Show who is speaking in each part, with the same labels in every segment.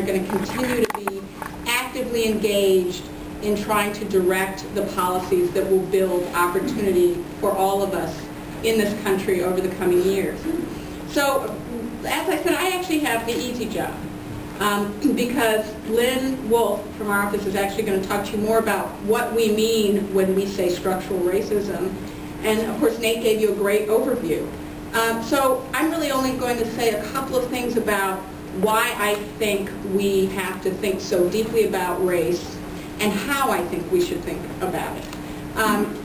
Speaker 1: they're going to continue to be actively engaged in trying to direct the policies that will build opportunity for all of us in this country over the coming years. So, as I said, I actually have the easy job because Lynn Wolfe from our office is actually going to talk to you more about what we mean when we say structural racism. And of course, Nate gave you a great overview. So I'm really only going to say a couple of things about why I think we have to think so deeply about race and how I think we should think about it.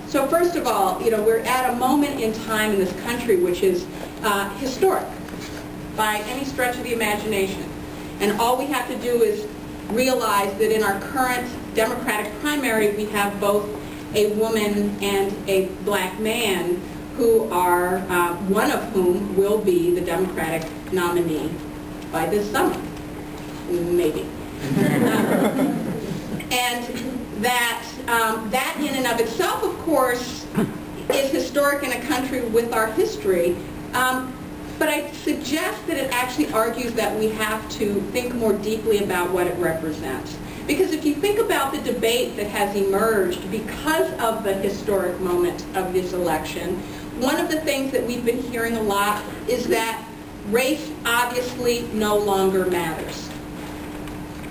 Speaker 1: So first of all, you know, we're at a moment in time in this country which is historic by any stretch of the imagination. And all we have to do is realize that in our current Democratic primary, we have both a woman and a black man who are, one of whom will be the Democratic nominee by this summer, maybe. And that in and of itself, of course, is historic in a country with our history. But I suggest that it actually argues that we have to think more deeply about what it represents. Because if you think about the debate that has emerged because of the historic moment of this election, one of the things that we've been hearing a lot is that race obviously no longer matters.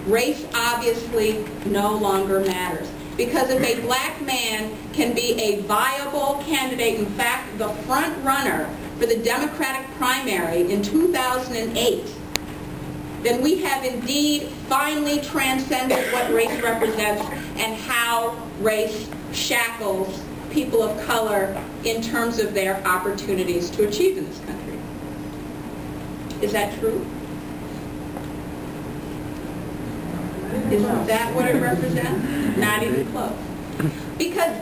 Speaker 1: Race obviously no longer matters. Because if a black man can be a viable candidate, in fact, the front runner for the Democratic primary in 2008, then we have indeed finally transcended what race represents and how race shackles people of color in terms of their opportunities to achieve in this country. Is that true? Isn't that what it represents? Not even close. Because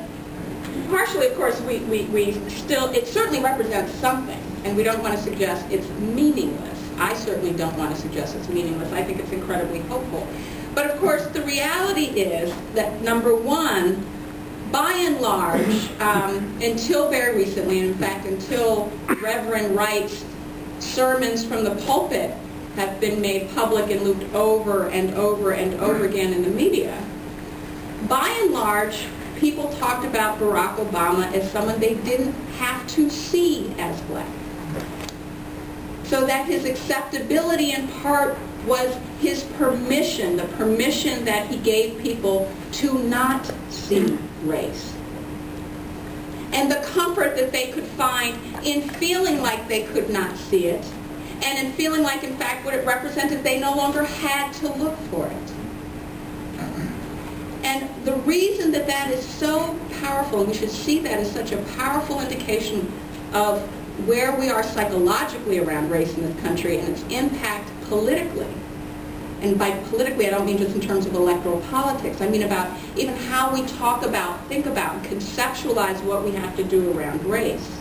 Speaker 1: partially, of course, it certainly represents something, and we don't want to suggest it's meaningless. I certainly don't want to suggest it's meaningless. I think it's incredibly hopeful. But of course, the reality is that, number one, by and large, until very recently, and in fact until Reverend Wright's sermons from the pulpit have been made public and looped over and over and over again in the media, by and large, people talked about Barack Obama as someone they didn't have to see as black. So that his acceptability in part was his permission, the permission that he gave people to not see race. And the comfort that they could find in feeling like they could not see it, and in feeling like, in fact, what it represented, they no longer had to look for it. And the reason that that is so powerful, and we should see that as such a powerful indication of where we are psychologically around race in this country and its impact politically. And by politically, I don't mean just in terms of electoral politics. I mean about even how we talk about, think about, and conceptualize what we have to do around race.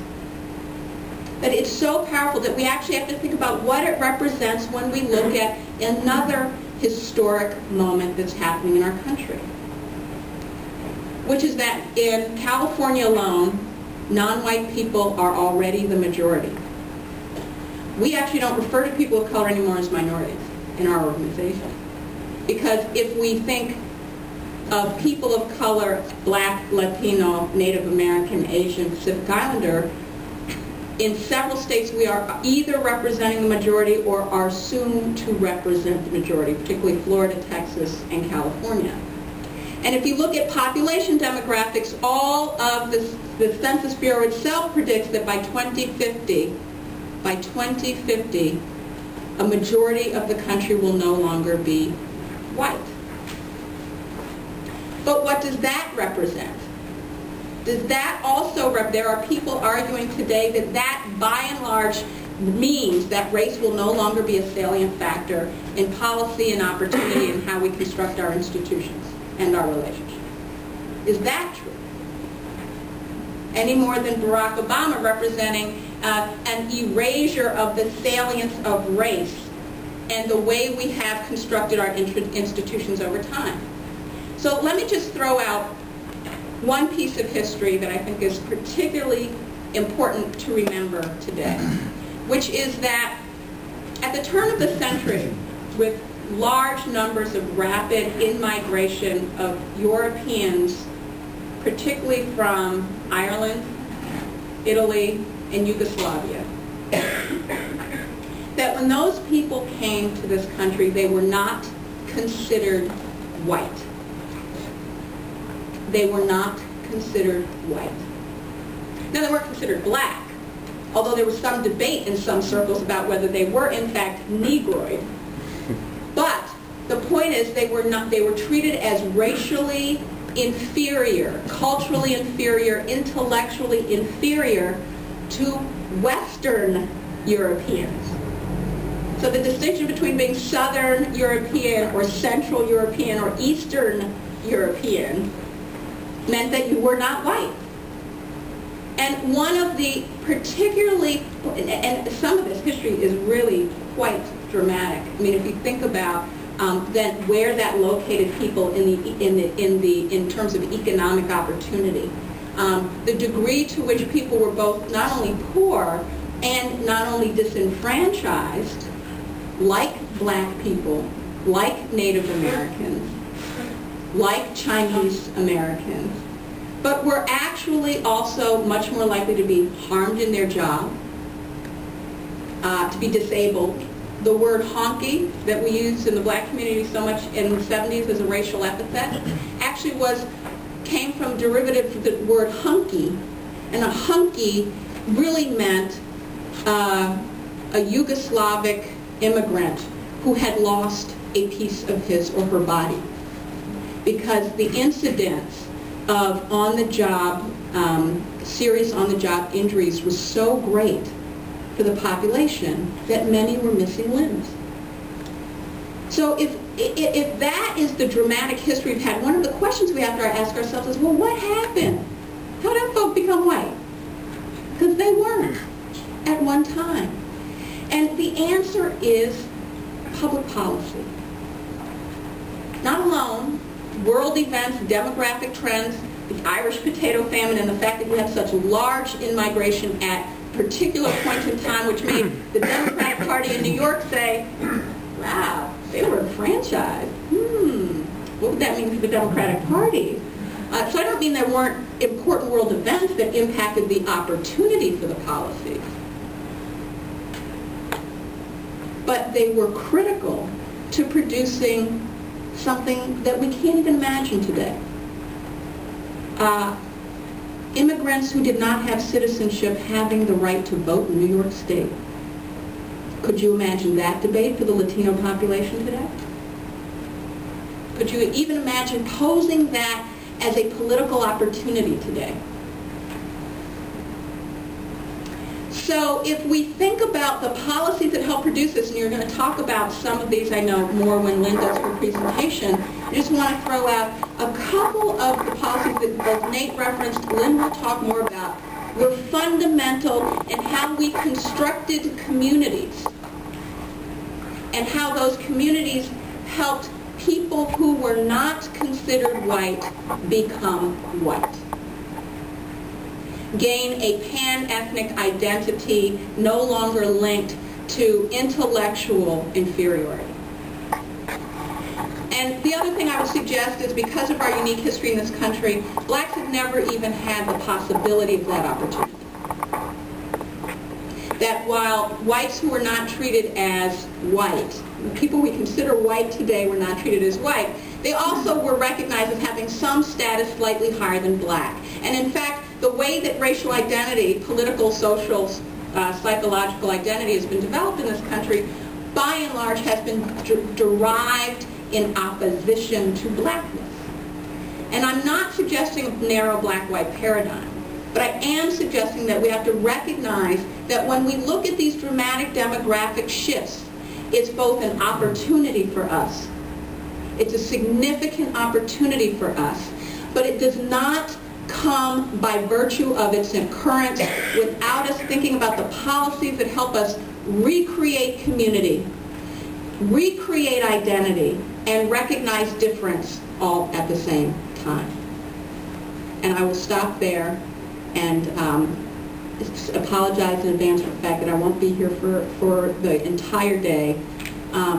Speaker 1: That it's so powerful that we actually have to think about what it represents when we look at another historic moment that's happening in our country. Which is that in California alone, non-white people are already the majority. We actually don't refer to people of color anymore as minorities in our organization. Because if we think of people of color, black, Latino, Native American, Asian, Pacific Islander, in several states we are either representing the majority or are soon to represent the majority, particularly Florida, Texas, and California. And if you look at population demographics, all of the Census Bureau itself predicts that by 2050, a majority of the country will no longer be white. But what does that represent? Does that also, there are people arguing today that that by and large means that race will no longer be a salient factor in policy and opportunity and how we construct our institutions and our relationship. Is that true? Any more than Barack Obama representing an erasure of the salience of race and the way we have constructed our institutions over time. So let me just throw out one piece of history that I think is particularly important to remember today, which is that at the turn of the century, with large numbers of rapid in-migration of Europeans, particularly from Ireland, Italy, and Yugoslavia. That when those people came to this country, they were not considered white. They were not considered white. Now, they weren't considered black, although there was some debate in some circles about whether they were in fact Negroid. But the point is, they were treated as racially inferior, culturally inferior, intellectually inferior to Western Europeans. So the distinction between being Southern European or Central European or Eastern European meant that you were not white. And one of the particularly, and some of this history is really quite dramatic. I mean, if you think about then where that located people in terms of economic opportunity, the degree to which people were both not only poor and not only disenfranchised, like black people, like Native Americans, like Chinese Americans, but were actually also much more likely to be harmed in their job, to be disabled. The word honky that we used in the black community so much in the 70s as a racial epithet actually came from derivative of the word hunky, and a hunky really meant a Yugoslavic immigrant who had lost a piece of his or her body, because the incidence of on-the-job, serious on-the-job injuries was so great for the population that many were missing limbs. So if that is the dramatic history we've had, one of the questions we have to ask ourselves is, well, what happened? How did folk become white? Because they weren't at one time. And the answer is public policy. Not alone world events, demographic trends, the Irish potato famine, and the fact that we had such large in-migration at particular points in time, which made the Democratic Party in New York say, wow, they were enfranchised. What would that mean for the Democratic Party? So I don't mean there weren't important world events that impacted the opportunity for the policies, but they were critical to producing something that we can't even imagine today. Immigrants who did not have citizenship having the right to vote in New York State. Could you imagine that debate for the Latino population today? Could you even imagine posing that as a political opportunity today? So if we think about the policies that help produce this, and you're going to talk about some of these, I know, more when Lynn does her presentation, I just want to throw out a couple of the policies that both Nate referenced, Lynn will talk more about, were fundamental in how we constructed communities and how those communities helped people who were not considered white become white. Gain a pan-ethnic identity no longer linked to intellectual inferiority. And the other thing I would suggest is, because of our unique history in this country, blacks have never even had the possibility of that opportunity. That while whites who were not treated as white, people we consider white today were not treated as white, they also were recognized as having some status slightly higher than black. And in fact, the way that racial identity, political, social, psychological identity has been developed in this country, by and large, has been derived in opposition to blackness. And I'm not suggesting a narrow black-white paradigm, but I am suggesting that we have to recognize that when we look at these dramatic demographic shifts, it's both an opportunity for us. It's a significant opportunity for us, but it does not come by virtue of its occurrence without us thinking about the policies that help us recreate community, recreate identity, and recognize difference all at the same time. And I will stop there and apologize in advance for the fact that I won't be here for the entire day.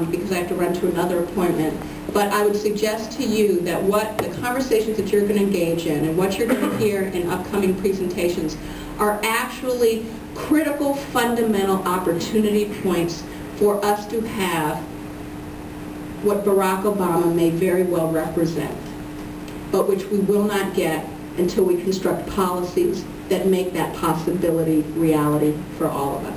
Speaker 1: because I have to run to another appointment. But I would suggest to you that what the conversations that you're going to engage in and what you're going to hear in upcoming presentations are actually critical, fundamental opportunity points for us to have what Barack Obama may very well represent, but which we will not get until we construct policies that make that possibility reality for all of us.